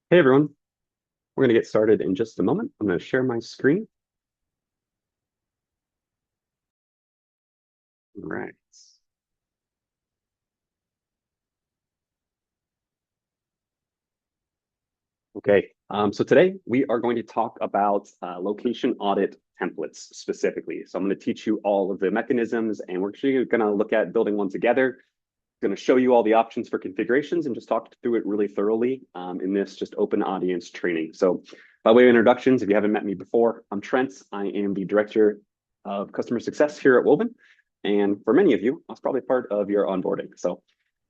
Hey everyone, we're going to get started in just a moment. I'm going to share my screen. All right. Okay, so today we are going to talk about location audit templates specifically. So I'm going to teach you all of the mechanisms, and we're actually going to look at building one together. Going to show you all the options for configurations and just talk through it really thoroughly in this just open audience training. So by way of introductions, if you haven't met me before, I'm Trent. I am the Director of Customer Success here at Woven. And for many of you, I was probably part of your onboarding. So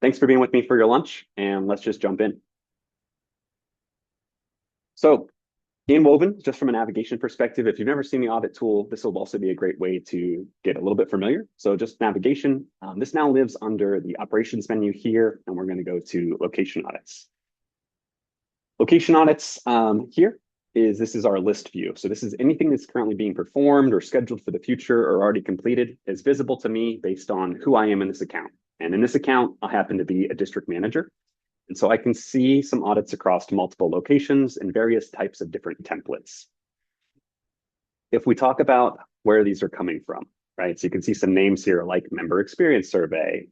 thanks for being with me for your lunch, and let's just jump in. So in Woven, just from a navigation perspective, if you've never seen the audit tool, this will also be a great way to get a little bit familiar. So just navigation, this now lives under the operations menu here, and we're going to go to location audits. Location audits here this is our list view. So this is anything that's currently being performed or scheduled for the future or already completed is visible to me based on who I am in this account. And in this account, I happen to be a district manager. And so I can see some audits across multiple locations and various types of different templates. If we talk about where these are coming from, right? So you can see some names here like member experience survey,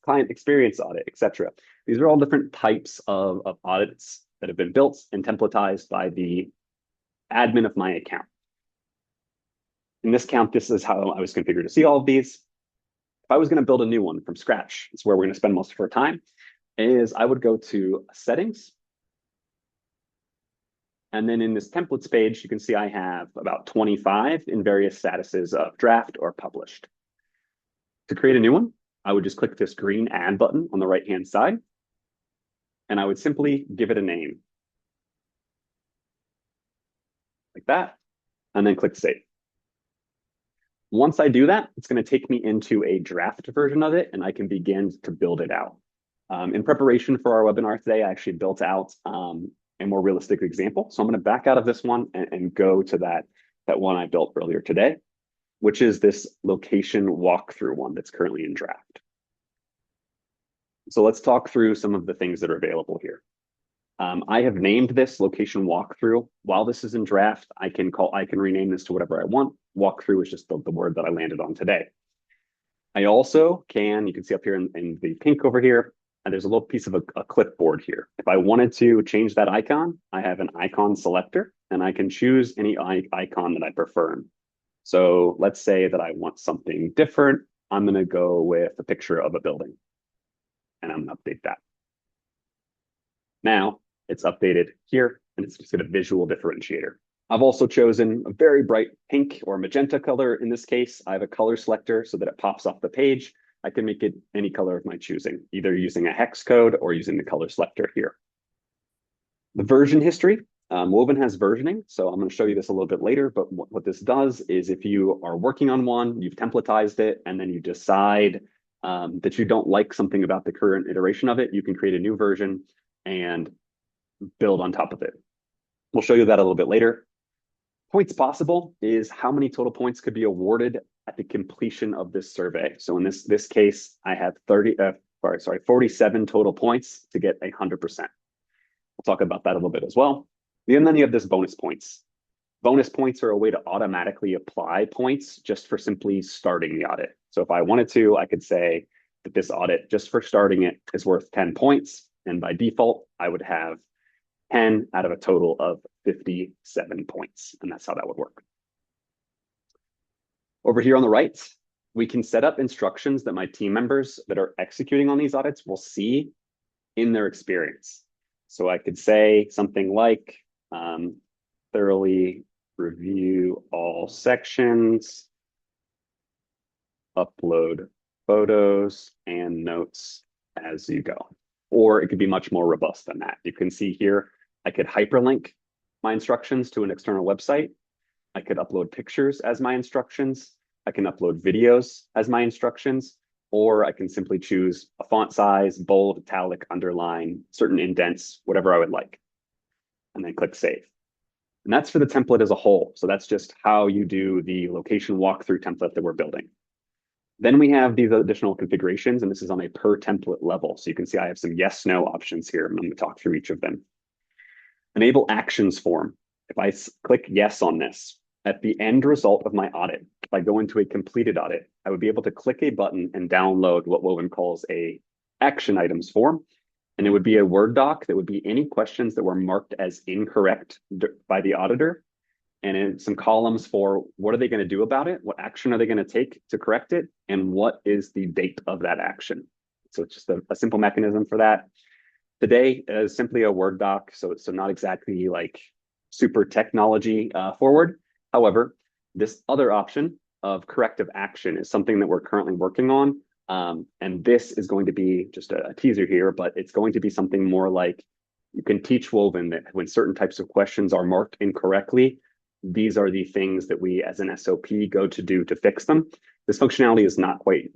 client experience audit, etc. These are all different types of audits that have been built and templatized by the admin of my account. In this account, this is how I was configured to see all of these. If I was going to build a new one from scratch, it's where we're going to spend most of our time, is I would go to settings. And then in this templates page, you can see I have about 25 in various statuses of draft or published. To create a new one, I would just click this green add button on the right-hand side, and I would simply give it a name. Like that, and then click save. Once I do that, it's going to take me into a draft version of it, and I can begin to build it out. In preparation for our webinar today, I actually built out a more realistic example. So I'm going to back out of this one and go to that one I built earlier today, which is this location walkthrough one that's currently in draft. So let's talk through some of the things that are available here. I have named this location walkthrough. While this is in draft, I can rename this to whatever I want. Walkthrough is just the word that I landed on today. I also you can see up here in the pink over here, and there's a little piece of a clipboard here. If I wanted to change that icon, I have an icon selector, and I can choose any icon that I prefer. So let's say that I want something different. I'm going to go with a picture of a building, and I'm going to update that. Now it's updated here, and it's just got a visual differentiator. I've also chosen a very bright pink or magenta color. In this case, I have a color selector so that it pops off the page. I can make it any color of my choosing, either using a hex code or using the color selector here. The version history, Woven has versioning, so I'm going to show you this a little bit later, but what this does is if you are working on one, you've templatized it, and then you decide that you don't like something about the current iteration of it, you can create a new version and build on top of it. We'll show you that a little bit later. Points possible is how many total points could be awarded at the completion of this survey. So in this case, I have 47 total points to get 100%. We'll talk about that a little bit as well. And then you have this bonus points. Bonus points are a way to automatically apply points just for simply starting the audit. So if I wanted to, I could say that this audit, just for starting it, is worth 10 points. And by default, I would have 10 out of a total of 57 points. And that's how that would work. Over here on the right, we can set up instructions that my team members that are executing on these audits will see in their experience. So I could say something like, thoroughly review all sections, upload photos and notes as you go. Or it could be much more robust than that. You can see here, I could hyperlink my instructions to an external website. I could upload pictures as my instructions. I can upload videos as my instructions, or I can simply choose a font size, bold, italic, underline, certain indents, whatever I would like, and then click save. And that's for the template as a whole. So that's just how you do the location walkthrough template that we're building. Then we have these additional configurations, and this is on a per template level. So you can see I have some yes, no options here. I'm going to talk through each of them. Enable actions form. If I click yes on this, at the end result of my audit, if I go into a completed audit, I would be able to click a button and download what Woven calls a action items form. And it would be a Word doc that would be any questions that were marked as incorrect by the auditor, and in some columns for what are they going to do about it, what action are they going to take to correct it, and what is the date of that action. So it's just a simple mechanism for that. Today is simply a Word doc, so not exactly like super technology forward. However, this other option of corrective action is something that we're currently working on. And this is going to be just a teaser here, but it's going to be something more like you can teach Woven that when certain types of questions are marked incorrectly, these are the things that we as an SOP go to do to fix them. This functionality is not quite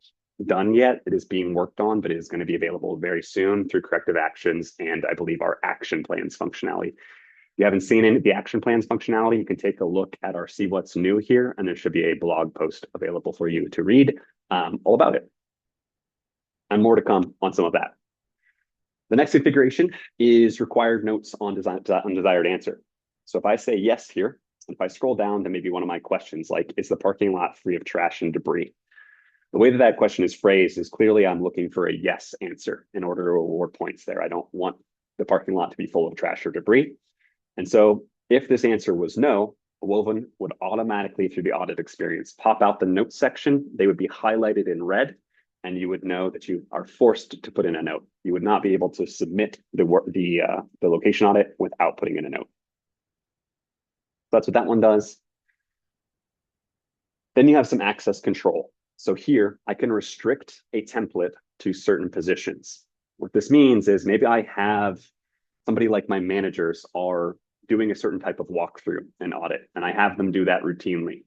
done yet. It is being worked on, but it is going to be available very soon through corrective actions and I believe our action plans functionality. If you haven't seen any of the action plans functionality, you can take a look at our See What's New here, and there should be a blog post available for you to read all about it. And more to come on some of that. The next configuration is required notes on undesired answer. So if I say yes here, if I scroll down to maybe one of my questions, like, is the parking lot free of trash and debris? The way that that question is phrased is clearly I'm looking for a yes answer in order to award points there. I don't want the parking lot to be full of trash or debris. And so if this answer was no, Woven would automatically, through the audit experience, pop out the notes section. They would be highlighted in red, and you would know that you are forced to put in a note. You would not be able to submit the location audit without putting in a note. That's what that one does. Then you have some access control. So here I can restrict a template to certain positions. What this means is maybe I have somebody like my managers are doing a certain type of walkthrough and audit, and I have them do that routinely.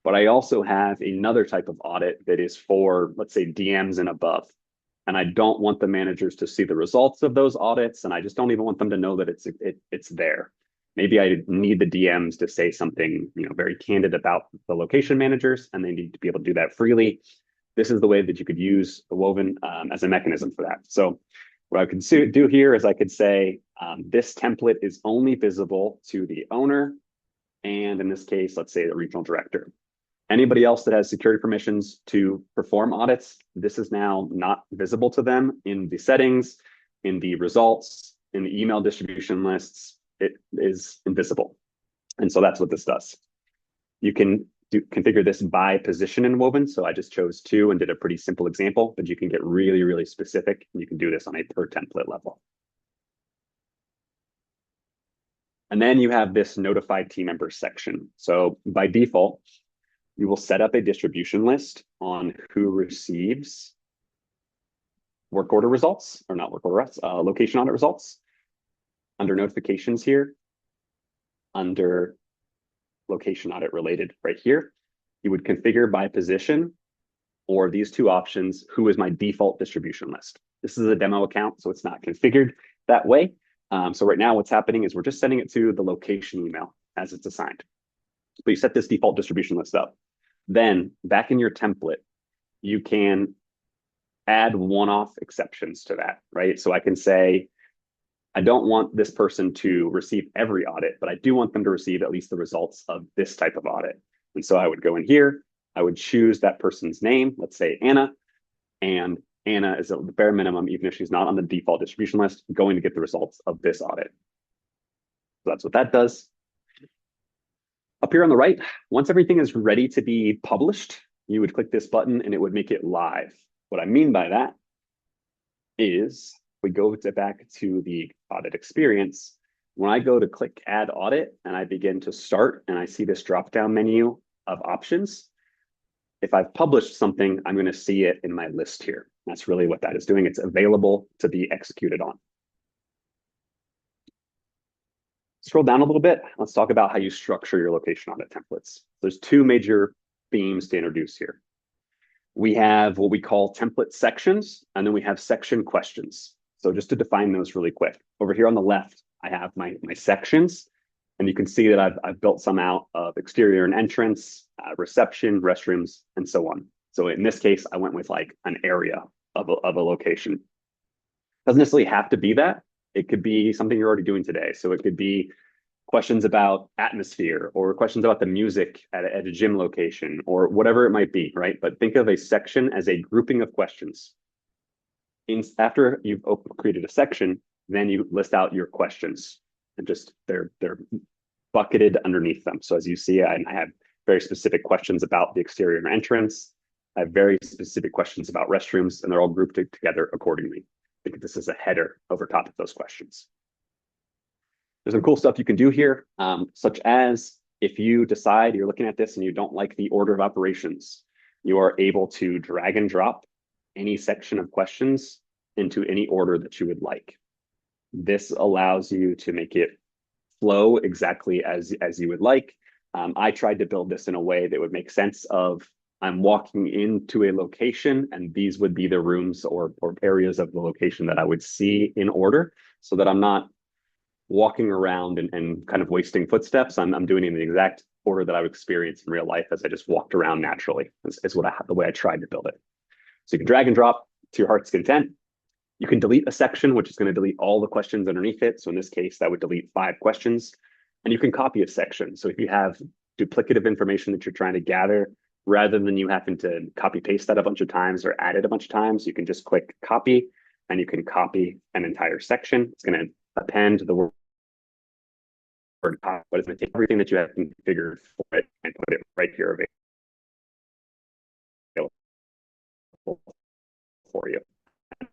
But I also have another type of audit that is for, let's say, DMs and above. And I don't want the managers to see the results of those audits, and I just don't even want them to know that it's there. Maybe I need the DMs to say something, very candid about the location managers, and they need to be able to do that freely. This is the way that you could use the Woven as a mechanism for that. So what I could do here is I could say this template is only visible to the owner, and in this case, let's say the regional director. Anybody else that has security permissions to perform audits, this is now not visible to them in the settings, in the results, in the email distribution lists. It is invisible. And so that's what this does. You can configure this by position in Woven. So I just chose 2 and did a pretty simple example, but you can get really, really specific. And you can do this on a per template level. And then you have this notified team members section. So by default, you will set up a distribution list on who receives work order results, or not work order, location audit results. Under notifications here, under location audit related right here, you would configure by position or these 2 options, who is my default distribution list. This is a demo account, so it's not configured that way. So right now what's happening is we're just sending it to the location email as it's assigned. But you set this default distribution list up. Then back in your template, you can add one-off exceptions to that, right? So I can say, I don't want this person to receive every audit, but I do want them to receive at least the results of this type of audit. And so I would go in here, I would choose that person's name, let's say Anna, and Anna is at the bare minimum, even if she's not on the default distribution list, going to get the results of this audit. So that's what that does. Up here on the right, once everything is ready to be published, you would click this button and it would make it live. What I mean by that is we go back to the audit experience. When I go to click add audit and I begin to start and I see this drop down menu of options, if I've published something, I'm going to see it in my list here. That's really what that is doing. It's available to be executed on. Scroll down a little bit. Let's talk about how you structure your location audit templates. There's 2 major themes to introduce here. We have what we call template sections, and then we have section questions. So just to define those really quick, over here on the left, I have my sections, and you can see that I've built some out of exterior and entrance, reception, restrooms, and so on. So in this case, I went with like an area of a location. Doesn't necessarily have to be that. It could be something you're already doing today. So it could be questions about atmosphere or questions about the music at a gym location or whatever it might be, right? But think of a section as a grouping of questions. After you've created a section, then you list out your questions and just they're bucketed underneath them. So as you see, I have very specific questions about the exterior entrance. I have very specific questions about restrooms, and they're all grouped together accordingly. Think of this as a header over top of those questions. There's some cool stuff you can do here, such as if you decide you're looking at this and you don't like the order of operations, you are able to drag and drop any section of questions into any order that you would like. This allows you to make it flow exactly as you would like. I tried to build this in a way that would make sense of I'm walking into a location and these would be the rooms or areas of the location that I would see in order so that I'm not walking around and kind of wasting footsteps. I'm doing it in the exact order that I would experience in real life as I just walked around naturally, is the way I tried to build it. So you can drag and drop to your heart's content. You can delete a section, which is going to delete all the questions underneath it. So in this case, that would delete 5 questions. And you can copy a section. So if you have duplicative information that you're trying to gather, rather than you having to copy paste that a bunch of times or add it a bunch of times, you can just click copy and you can copy an entire section. It's going to append the word copy, but it's going to take everything that you have configured for it and put it right here available for you.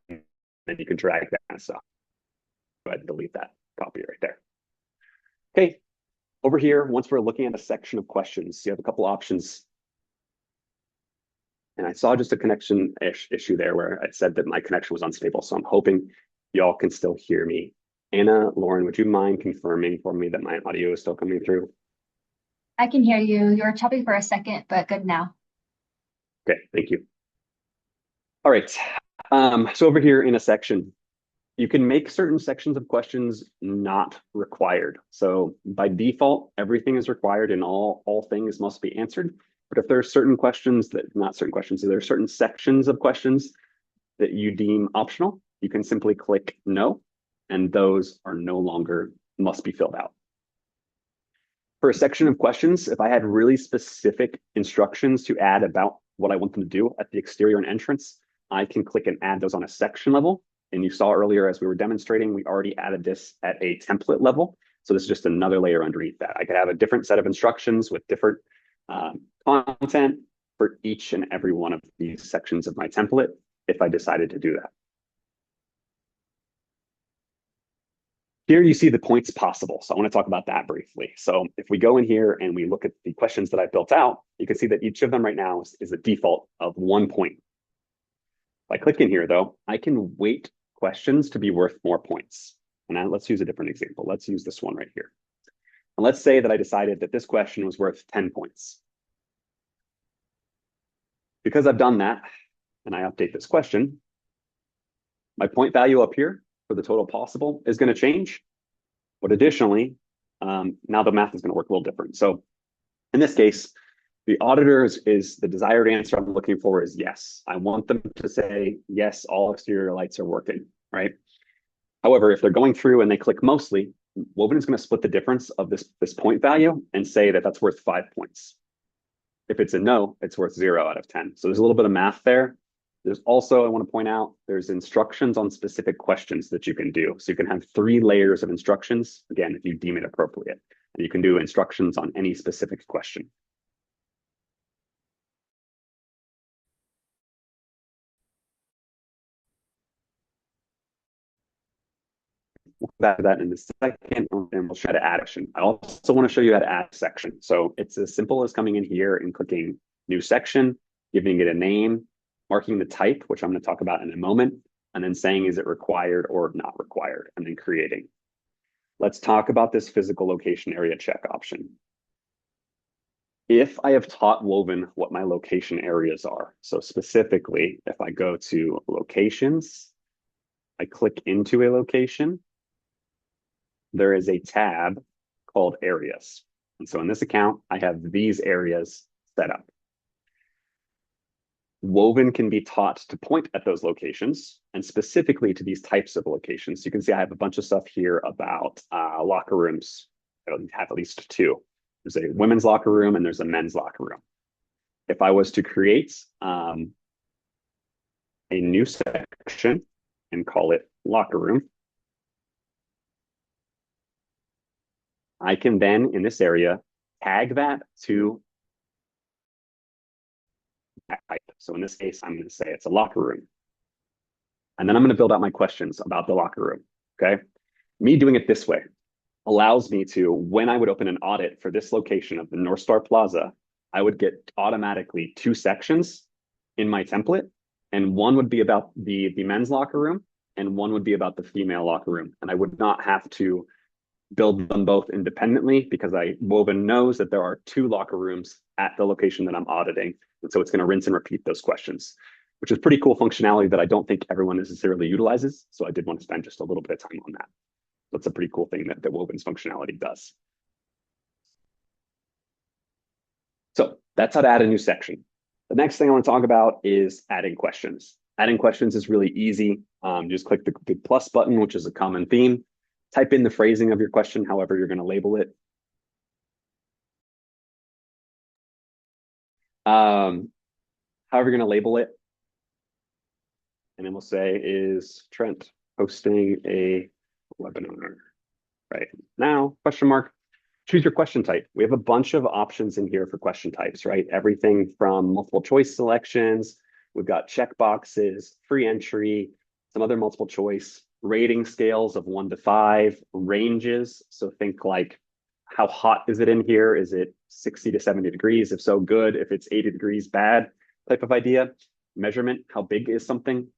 And you can drag that kind of stuff. Go ahead and delete that copy right there. Okay, over here, once we're looking at a section of questions, you have a couple options. And I saw just a connection issue there where it said that my connection was unstable. So I'm hoping y'all can still hear me. Anna, Lauren, would you mind confirming for me that my audio is still coming through? I can hear you. You were choppy for a second, but good now. Okay, thank you. All right. So over here in a section, you can make certain sections of questions not required. So by default, everything is required and all things must be answered. But if there are certain questions not certain questions, so there are certain sections of questions that you deem optional, you can simply click no, and those are no longer must be filled out. For a section of questions, if I had really specific instructions to add about what I want them to do at the exterior and entrance, I can click and add those on a section level. And you saw earlier as we were demonstrating, we already added this at a template level. So this is just another layer underneath that. I could have a different set of instructions with different content for each and every one of these sections of my template if I decided to do that. Here you see the points possible. So I want to talk about that briefly. So if we go in here and we look at the questions that I built out, you can see that each of them right now is a default of 1 point. If I click in here though, I can weight questions to be worth more points. And now let's use a different example. Let's use this one right here. And let's say that I decided that this question was worth 10 points. Because I've done that and I update this question, my point value up here for the total possible is going to change. But additionally, now the math is going to work a little different. So in this case, the auditor is the desired answer I'm looking for is yes. I want them to say, yes, all exterior lights are working, right? However, if they're going through and they click mostly, Woven is going to split the difference of this point value and say that that's worth 5 points. If it's a no, it's worth 0 out of 10. So there's a little bit of math there. There's also, I want to point out, there's instructions on specific questions that you can do. So you can have 3 layers of instructions, again, if you deem it appropriate. And you can do instructions on any specific question. We'll come back to that in a second, and we'll try to add action. I also want to show you how to add a section. So it's as simple as coming in here and clicking new section, giving it a name, marking the type, which I'm going to talk about in a moment, and then saying, is it required or not required, and then creating. Let's talk about this physical location area check option. If I have taught Woven what my location areas are, so specifically, if I go to locations, I click into a location, there is a tab called areas. And so in this account, I have these areas set up. Woven can be taught to point at those locations and specifically to these types of locations. You can see I have a bunch of stuff here about locker rooms. I have at least two. There's a women's locker room and there's a men's locker room. If I was to create a new section and call it locker room, I can then in this area tag that to type. So in this case, I'm going to say it's a locker room. And then I'm going to build out my questions about the locker room. Okay. Me doing it this way allows me to, when I would open an audit for this location of the North Star Plaza, I would get automatically two sections in my template. And one would be about the men's locker room and one would be about the female locker room. And I would not have to build them both independently because Woven knows that there are two locker rooms at the location that I'm auditing. And so it's going to rinse and repeat those questions, which is pretty cool functionality that I don't think everyone necessarily utilizes. So I did want to spend just a little bit of time on that. That's a pretty cool thing that Woven's functionality does. So that's how to add a new section. The next thing I want to talk about is adding questions. Adding questions is really easy. Just click the plus button, which is a common theme. Type in the phrasing of your question, however you're going to label it. However you're going to label it. And then we'll say, is Trent hosting a webinar right now? Question mark. Choose your question type. We have a bunch of options in here for question types, right? Everything from multiple choice selections. We've got checkboxes, free entry, some other multiple choice, rating scales of 1 to 5, ranges. So think like, how hot is it in here? Is it 60 to 70 degrees? If so, good. If it's 80 degrees, bad type of idea. Measurement, how big is something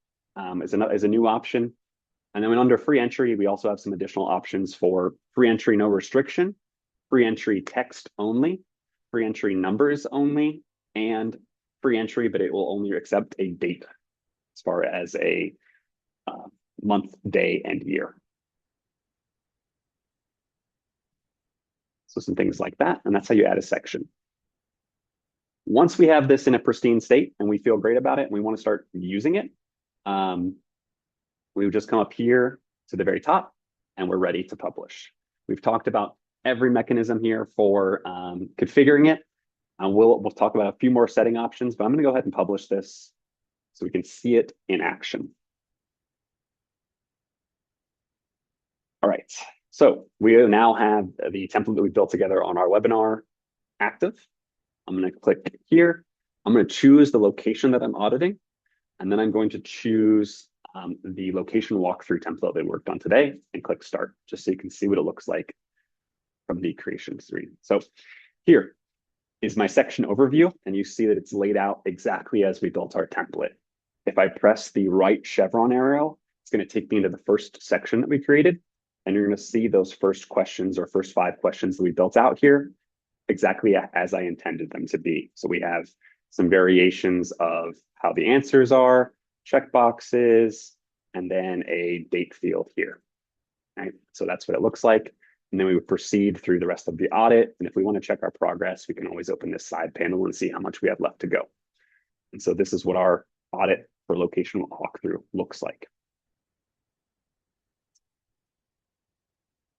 is a new option. And then under free entry, we also have some additional options for free entry, no restriction, free entry text only, free entry numbers only, and free entry, but it will only accept a date as far as a month, day, and year. So some things like that, and that's how you add a section. Once we have this in a pristine state and we feel great about it and we want to start using it, we would just come up here to the very top and we're ready to publish. We've talked about every mechanism here for configuring it. And we'll talk about a few more setting options, but I'm going to go ahead and publish this so we can see it in action. All right, so we now have the template that we built together on our webinar active. I'm going to click here. I'm going to choose the location that I'm auditing, and then I'm going to choose the location walkthrough template that we worked on today and click start, just so you can see what it looks like from the creation screen. So here is my section overview, and you see that it's laid out exactly as we built our template. If I press the right chevron arrow, it's going to take me into the first section that we created, and you're going to see those first questions or first 5 questions that we built out here exactly as I intended them to be. So we have some variations of how the answers are, checkboxes, and then a date field here. Right? So that's what it looks like. And then we would proceed through the rest of the audit. And if we want to check our progress, we can always open this side panel and see how much we have left to go. And so this is what our audit for location walkthrough looks like.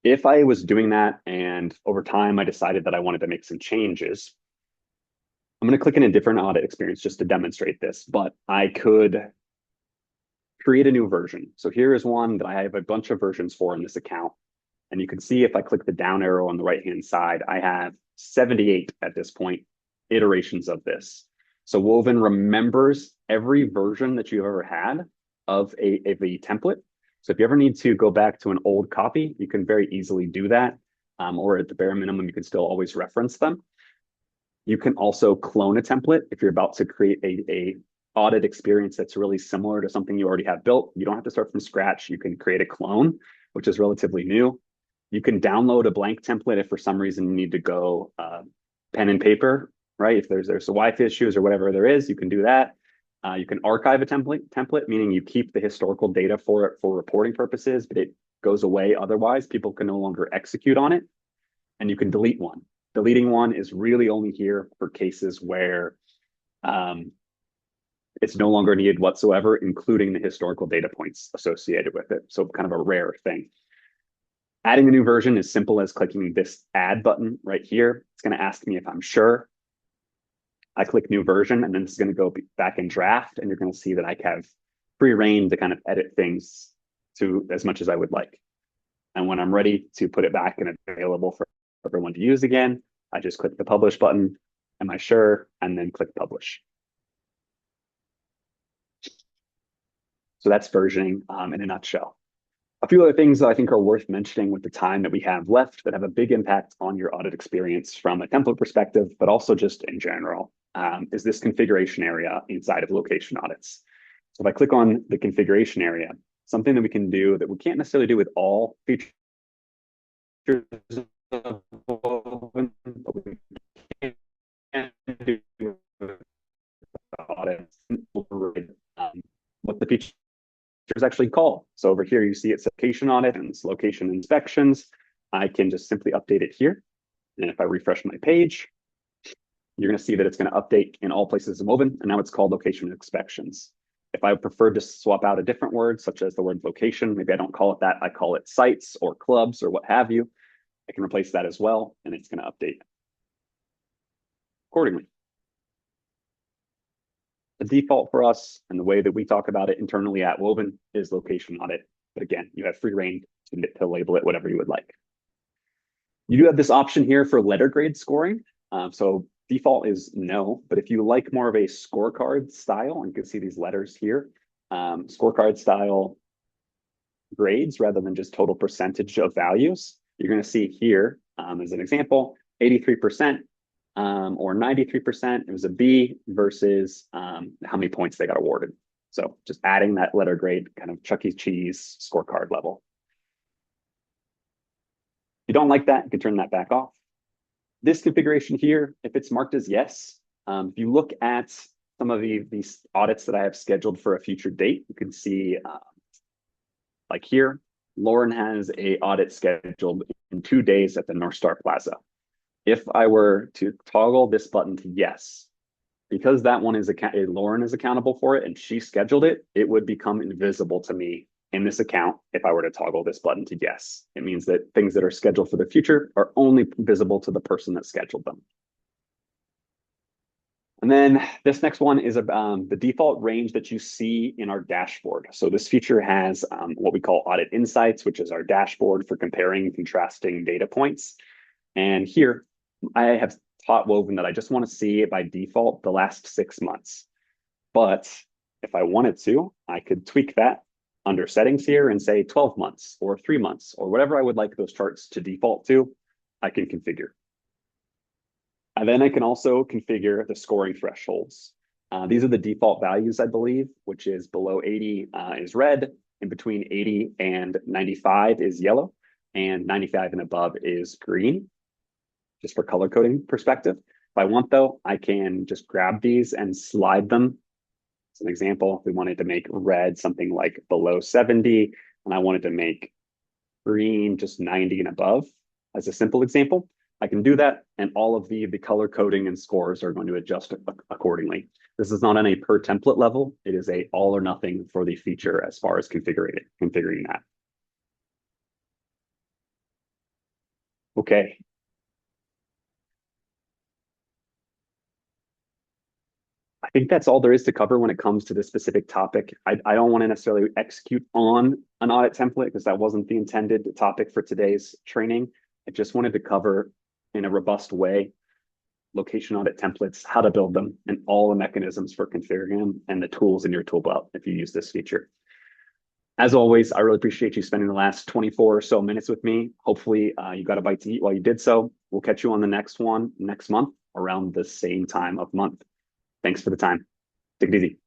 If I was doing that and over time I decided that I wanted to make some changes, I'm going to click in a different audit experience just to demonstrate this, but I could create a new version. So here is one that I have a bunch of versions for in this account. And you can see if I click the down arrow on the right-hand side, I have 78 at this point iterations of this. So Woven remembers every version that you've ever had of a template. So if you ever need to go back to an old copy, you can very easily do that. Or at the bare minimum, you can still always reference them. You can also clone a template if you're about to create a audit experience that's really similar to something you already have built. You don't have to start from scratch. You can create a clone, which is relatively new. You can download a blank template if for some reason you need to go pen and paper, right? If there's some Wi-Fi issues or whatever there is, you can do that. You can archive a template, meaning you keep the historical data for it for reporting purposes, but it goes away otherwise. People can no longer execute on it. And you can delete one. Deleting one is really only here for cases where it's no longer needed whatsoever, including the historical data points associated with it. So kind of a rare thing. Adding a new version is simple as clicking this add button right here. It's going to ask me if I'm sure. I click new version, and then it's going to go back in draft, and you're going to see that I have free reign to kind of edit things to as much as I would like. And when I'm ready to put it back and available for everyone to use again, I just click the publish button. Am I sure? And then click publish. So that's versioning in a nutshell. A few other things that I think are worth mentioning with the time that we have left that have a big impact on your audit experience from a template perspective, but also just in general, is this configuration area inside of location audits. So if I click on the configuration area, something that we can do that we can't necessarily do with all features of Woven, but we can do with audits, what the feature is actually called. So over here, you see it's location audit and it's location inspections. I can just simply update it here. And if I refresh my page, you're going to see that it's going to update in all places in Woven, and now it's called location inspections. If I prefer to swap out a different word, such as the word location, maybe I don't call it that, I call it sites or clubs or what have you, I can replace that as well, and it's going to update accordingly. The default for us and the way that we talk about it internally at Woven is location audit. But again, you have free reign to label it whatever you would like. You do have this option here for letter grade scoring. So default is no, but if you like more of a scorecard style, and you can see these letters here, scorecard style grades rather than just total percentage of values, you're going to see here as an example, 83%. Or 93%, it was a B versus how many points they got awarded. So just adding that letter grade kind of Chuck E. Cheese scorecard level. If you don't like that, you can turn that back off. This configuration here, if it's marked as yes, if you look at some of these audits that I have scheduled for a future date, you can see like here, Lauren has a audit scheduled in 2 days at the North Star Plaza. If I were to toggle this button to yes, because that one is Lauren is accountable for it and she scheduled it, it would become invisible to me in this account if I were to toggle this button to yes. It means that things that are scheduled for the future are only visible to the person that scheduled them. And then this next one is the default range that you see in our dashboard. So this feature has what we call audit insights, which is our dashboard for comparing and contrasting data points. And here, I have taught Woven that I just want to see by default the last 6 months. But if I wanted to, I could tweak that under settings here and say 12 months or 3 months or whatever I would like those charts to default to, I can configure. And then I can also configure the scoring thresholds. These are the default values, I believe, which is below 80 is red, in between 80 and 95 is yellow, and 95 and above is green, just for color coding perspective. If I want, though, I can just grab these and slide them. As an example, if we wanted to make red something like below 70, and I wanted to make green just 90 and above, as a simple example, I can do that, and all of the color coding and scores are going to adjust accordingly. This is not on a per template level. It is a all or nothing for the feature as far as configuring that. Okay. I think that's all there is to cover when it comes to this specific topic. I don't want to necessarily execute on an audit template because that wasn't the intended topic for today's training. I just wanted to cover in a robust way location audit templates, how to build them, and all the mechanisms for configuring them and the tools in your tool belt if you use this feature. As always, I really appreciate you spending the last 24 or so minutes with me. Hopefully you got a bite to eat while you did so. We'll catch you on the next one next month around the same time of month. Thanks for the time. Take it easy.